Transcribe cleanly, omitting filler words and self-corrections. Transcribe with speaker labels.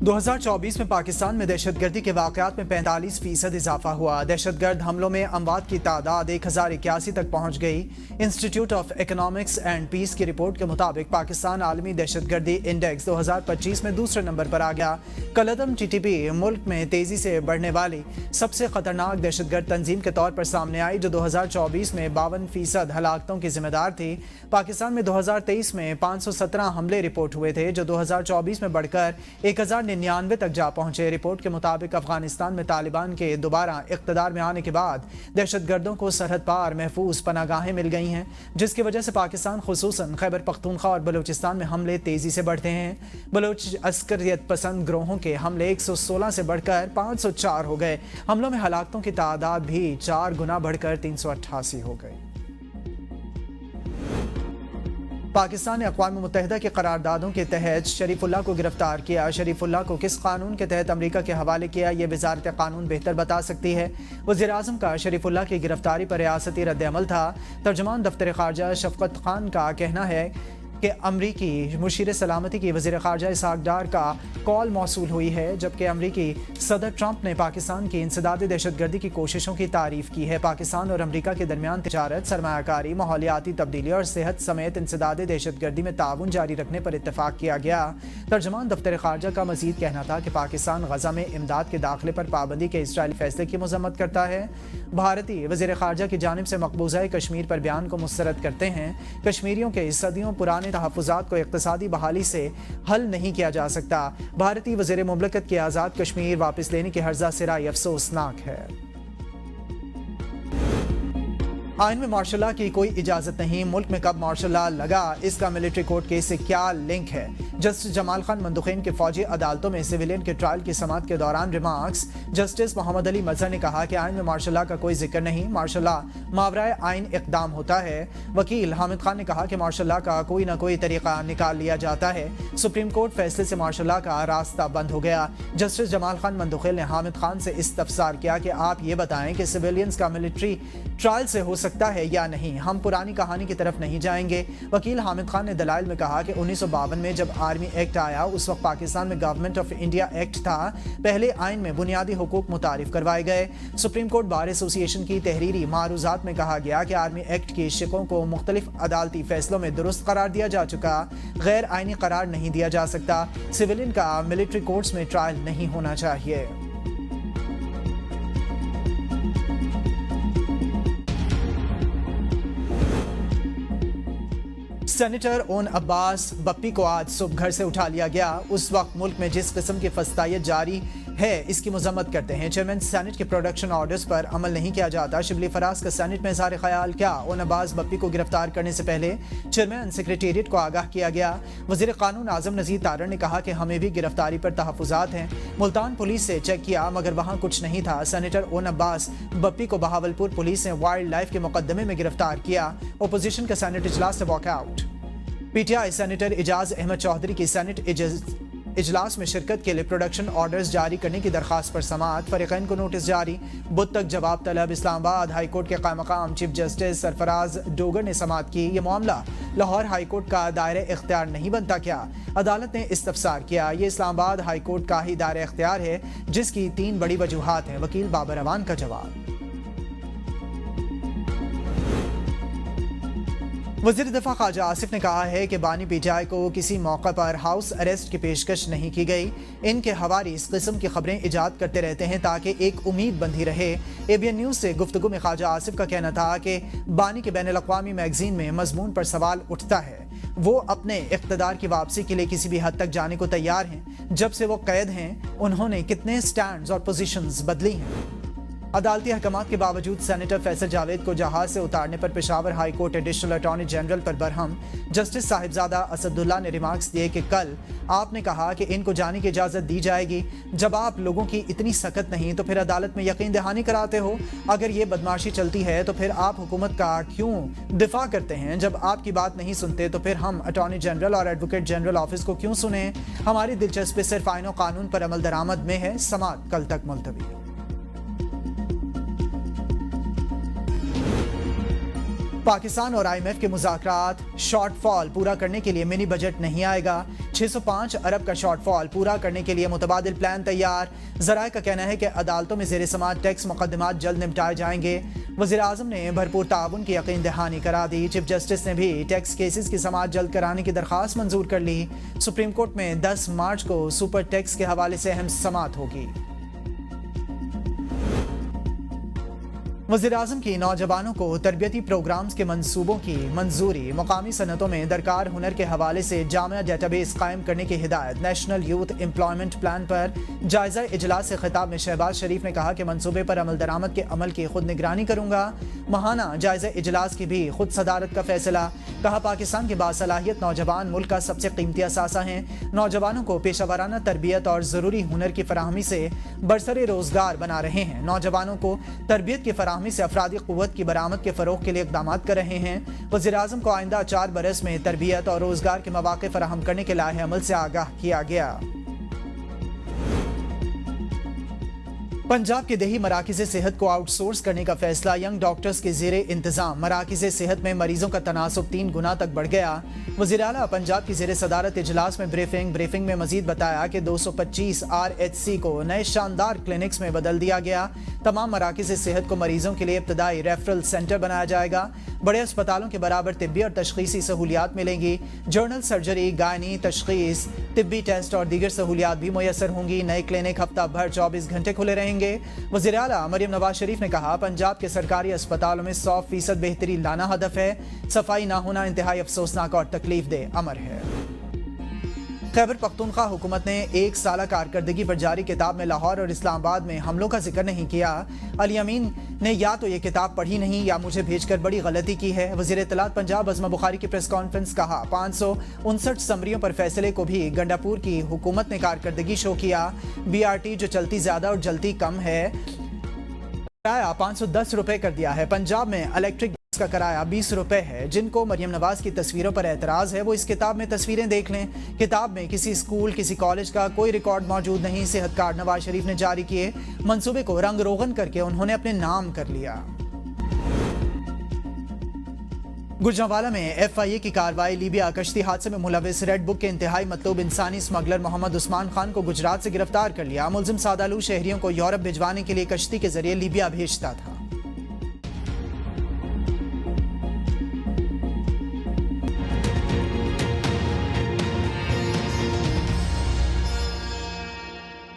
Speaker 1: 2024 में पाकिस्तान में दहशतगर्दी के वाक़यात में 45% इजाफा हुआ। दहशतगर्द हमलों में अमवात की तादाद 1081 तक पहुँच गई। Institute of economics and peace की रिपोर्ट के मुताबिक पाकिस्तान आलमी दहशतगर्दी इंडेक्स 2025 में दूसरे नंबर पर आ गया। कलअदम TTP मुल्क में तेज़ी से बढ़ने वाली सबसे ख़तरनाक दहशतगर्द तंजीम के तौर पर सामने आई, जो 2024 में 52% हलाकतों की जिम्मेदार थी। पाकिस्तान में 2023 में 517 हमले रिपोर्ट हुए थे, जो 2024 में बढ़कर 1099 तक जा पहुंचे। रिपोर्ट के मुताबिक अफगानिस्तान में तालिबान के दोबारा इक़्तिदार में आने के बाद दहशतगर्दों को सरहद पार महफूज पनागाहें मिल गई हैं, जिसकी वजह से पाकिस्तान खुसूसन खैबर पख्तूनख्वा और बलूचिस्तान में हमले तेज़ी से बढ़ते हैं। बलोच अस्करियत पसंद ग्रोहों के हमले 116 से बढ़कर 504 हो गए। हमलों में हलाकतों की तादाद भी 4 गुना बढ़कर 388 हो गई। पाकिस्तान ने अक़वाम मुत्तहिदा के करारदादों के तहत शरीफुल्लाह को गिरफ्तार किया। शरीफुल्लाह को किस कानून के तहत अमरीका के हवाले किया, ये वज़ारत कानून बेहतर बता सकती है। वज़ीर-ए-आज़म का शरीफुल्लाह की गिरफ्तारी पर रियासती रद्द-ए-अमल था। तर्जुमान दफ्तर ख़ारजा शफ़क़त खान का कहना है कि अमरीकी मुशीर सलामती की वज़ीर ख़ारजा इसहाक़ डार का कॉल मौसूल हुई है, जबकि अमरीकी सदर ट्रंप ने पाकिस्तान की इंसदादी दहशतगर्दी की कोशिशों की तारीफ़ की है। पाकिस्तान और अमरीका के दरमियान तिजारत, सरमायाकारी, माहौलियाती तब्दीली और सेहत समेत इंसदादी दहशतगर्दी में ताउन जारी रखने पर इत्तफ़ाक़ किया गया। तर्जुमान दफ्तर ख़ारजा का मज़ीद कहना था कि पाकिस्तान गज़ा में इमदाद के दाखिले पर पाबंदी के इजरायली फैसले की मज़म्मत करता है। भारतीय वज़ीर ख़ारजा की जानिब से मकबूज़ा कश्मीर पर बयान को मुस्तरद करते हैं। कश्मीरियों के सदियों पुराने तहफ़्फ़ुज़ात को इक़्तिसादी बहाली से हल नहीं किया जा सकता। भारतीय वज़ीर मुमलकत के आज़ाद कश्मीर वापस लेने की हर्जा सिराई अफसोसनाक है। आइन में मार्शल लॉ की कोई इजाज़त नहीं। मुल्क में कब मार्शल लॉ लगा, इसका मिलिट्री कोर्ट केस से क्या लिंक है? जस्टिस जमाल खान मंदुखैन के फौजी अदालतों में सिविलियन के ट्रायल की समाअत के दौरान रिमार्क्स जस्टिस मोहम्मद अली मजहर ने कहा कि आइन में मार्शल लॉ का कोई जिक्र नहीं। मार्शल लॉ मावराए आइन इक़दाम होता है। वकील हामिद खान ने कहा कि मार्शल लॉ का कोई ना कोई तरीका निकाल लिया जाता है। सुप्रीम कोर्ट फैसले से मार्शल लॉ का रास्ता बंद हो गया। जस्टिस जमाल खान मंदुखैन ने हामिद खान से इस्तफसार किया कि आप ये बताएं कि सिविलियंस का मिलिट्री ट्रायल से हो सकता है या नहीं, हम पुरानी कहानी की तरफ नहीं जाएंगे। वकील हामिद खान ने दलाइल में कहा कि 1952 में जब आर्मी एक्ट आया, उस वक्त पाकिस्तान में गवर्नमेंट ऑफ इंडिया एक्ट था। पहले आइन में बुनियादी हुकूक मुतारिफ करवाए गए। सुप्रीम कोर्ट बार एसोसिएशन की तहरीरी मारूजात में कहा गया कि आर्मी एक्ट की शिकों को मुख्तलिफ अदालती फैसलों में दुरुस्त करार दिया जा चुका, गैर आइनी करार नहीं दिया जा सकता। सिविलियन का मिलिट्री कोर्ट्स में ट्रायल नहीं होना चाहिए। सेनेटर ओन अब्बास बप्पी को आज सुबह घर से उठा लिया गया। उस वक्त मुल्क में जिस किस्म की फस्तायत जारी है, इसकी मजम्मत करते हैं। चेयरमैन सेनेट के प्रोडक्शन ऑर्डर्स पर अमल नहीं किया जाता। शिबली फराज का सेनेट में इज़हार ख्याल क्या? ओन अब्बास बप्पी को गिरफ्तार करने से पहले चेयरमैन सेक्रेटेरिएट को आगाह किया गया। वज़ीर कानून आज़म नज़ीर तारड़ ने कहा कि हमें भी गिरफ्तारी पर तहफ़्फ़ुज़ात हैं। मुल्तान पुलिस से चेक किया मगर वहाँ कुछ नहीं था। सेनेटर ओन अब्बास बप्पी को बहावलपुर पुलिस ने वाइल्ड लाइफ के मुकदमे में गिरफ्तार किया। अपोजिशन का सेनेट इजलास से walkout. PTI senator Ejaz Ahmed Chaudhry की सेनेट इजलास में शिरकत के लिए प्रोडक्शन ऑर्डर्स जारी करने की दरख्वास्त पर समाअत। फरीक़ैन को नोटिस जारी, बुध तक जवाब तलब। इस्लामाबाद हाई कोर्ट के क़ायम चीफ जस्टिस सरफराज डोगर ने समाअत की। ये मामला लाहौर हाई कोर्ट का दायरे इख्तियार नहीं बनता क्या? अदालत ने इस्तफसार किया। ये इस्लामाबाद हाई कोर्ट का ही दायरे इख्तियार है, जिसकी 3 बड़ी वजूहात हैं। वकील बाबर अवान का जवाब। वज़ीर दिफा ख्वाजा आसिफ ने कहा है कि बानी PTI को किसी मौके पर हाउस अरेस्ट की पेशकश नहीं की गई। इनके हवारी इस किस्म की खबरें इजाद करते रहते हैं ताकि एक उम्मीद बंधी रहे। ABN न्यूज़ से गुफ्तगू में ख्वाजा आसिफ का कहना था कि बानी के बैन अल-अक़वामी मैगज़ीन में मजमून पर सवाल उठता है। वो अपने इक़्तिदार की वापसी के लिए किसी भी हद तक जाने को तैयार हैं। जब से वो कैद हैं, उन्होंने कितने स्टैंड्स और पोजीशंस बदली हैं। अदालती अहकामात के बावजूद सेनेटर फैसल जावेद को जहाज से उतारने पर Peshawar high court additional attorney general पर बरहम जस्टिस साहिबजादा असदुल्ला ने रिमार्क्स दिए कि कल आपने कहा कि इनको जाने की इजाज़त दी जाएगी। जब आप लोगों की इतनी सख्त नहीं तो फिर अदालत में यकीन दहानी कराते हो। अगर ये बदमाशी चलती है तो फिर आप हुकूमत का क्यों दिफा करते हैं? जब आपकी बात नहीं सुनते तो फिर हम अटॉर्नी जनरल और एडवोकेट जनरल ऑफिस को क्यों सुने? हमारी दिलचस्पी सिर्फ आईन और कानून पर अमल दरामद में है। समाअत कल तक मुलतवी। पाकिस्तान और IMF के मुज़ाकरात शॉर्ट फॉल पूरा करने के लिए मिनी बजट नहीं आएगा। 605 अरब का शॉर्ट फॉल पूरा करने के लिए मुतबादिल प्लान तैयार। ज़राए का कहना है कि अदालतों में ज़ेर समाअत टैक्स मुकदमात जल्द निपटाए जाएंगे। वज़ीर आज़म ने भरपूर ताउन की यकीन दहानी करा दी। चीफ जस्टिस ने भी टैक्स केसेस की समाअत जल्द कराने की दरख्वास्त मंजूर कर ली। सुप्रीम कोर्ट में 10 मार्च को सुपर टैक्स के हवाले से अहम समाअत होगी। वज़ीर आज़म की नौजवानों को तरबियती प्रोग्राम्स के मंसूबों की मंजूरी। मुकामी सनतों में दरकार हुनर के हवाले से जामिया डेटाबेस कायम करने की हिदायत। नेशनल यूथ एम्प्लॉयमेंट प्लान पर जायजा इजलास से खिताब में शहबाज शरीफ ने कहा कि मंसूबे पर अमल दरामद के अमल की खुद निगरानी करूंगा। महाना जायजा इजलास की भी खुद सदारत का फैसला। कहा पाकिस्तान के बासलाहियत नौजवान मुल्क का सबसे कीमती असासा हैं। नौजवानों को पेशा वराना तरबियत और ज़रूरी हुनर की फराहमी से बरसरे रोजगार बना रहे हैं। नौजवानों को तरबियत की फराहमी से अफरादी क़ुव्वत की बरामद के फ़रोग़ के लिए इक़दामात कर रहे हैं। वज़ीर आज़म को आइंदा 4 बरस में तरबियत और रोज़गार के मौक़े फराहम करने के लाहे अमल से आगाह किया गया। पंजाब के देही मराकिज़ सेहत को आउटसोर्स करने का फैसला। यंग डॉक्टर्स के ज़ेरे इंतज़ाम मराकिज़ सेहत में मरीजों का तनासुब 3 गुना तक बढ़ गया। वज़ीर आला पंजाब की ज़ेरे सदारत इजलास में ब्रीफिंग में मजीद बताया कि 225 RHC को नए शानदार क्लिनिक्स में बदल दिया गया। तमाम मराकिज़ सेहत को मरीजों के लिए इब्तदाई रेफरल सेंटर बनाया जाएगा। बड़े अस्पतालों के बराबर तिब्बी और तशख़ीसी सहूलियात मिलेंगी। जर्नल सर्जरी, गायनी, तशख़ीस, तिब्बी टेस्ट और दीगर सहूलियात भी मुयसर होंगी। नए क्लिनिक हफ्ता भर 24 घंटे खुले रहेंगे। वज़ीर आला मरियम नवाज शरीफ ने कहा पंजाब के सरकारी अस्पतालों में 100% बेहतरी लाना हदफ है। सफाई ना होना इंतहाई अफसोसनाक और तकलीफ दे अमर है। खैबर पख्तूनख्वा हुकूमत ने 1 साला कारकर्दगी पर जारी किताब में लाहौर और इस्लामाबाद में हमलों का जिक्र नहीं किया। अली अमीन ने या तो ये किताब पढ़ी नहीं या मुझे भेजकर बड़ी गलती की है। वज़ीर इत्तलात पंजाब अज़मा बुखारी की प्रेस कॉन्फ्रेंस। कहा 559 समरियों पर फैसले को भी गंडापुर की हुकूमत ने कारकर्दगी शो किया। BRT जो चलती ज़्यादा और जलती कम है, किराया 510 रुपये कर दिया है। पंजाब में इलेक्ट्रिक का किराया 20 रुपये है। जिनको मरियम नवाज की तस्वीरों पर एतराज़ है वो इस किताब में तस्वीरें देख लें। किताब में किसी स्कूल किसी कॉलेज का कोई रिकॉर्ड मौजूद नहीं। सेहत कार्ड नवाज शरीफ ने जारी किए। मंसूबे को रंग रोगन करके उन्होंने अपने नाम कर लिया। गुजरांवाला में FIA की कार्रवाई। लीबिया कश्ती हादसे में मुलविस रेड बुक के इंतहाई मतलूब इंसानी स्मगलर मोहम्मद उस्मान खान को गुजरात से गिरफ्तार कर लिया। मुलजिम सादालू शहरियों को यूरोप भिजवाने के लिए कश्ती के जरिए लीबिया भेजता था।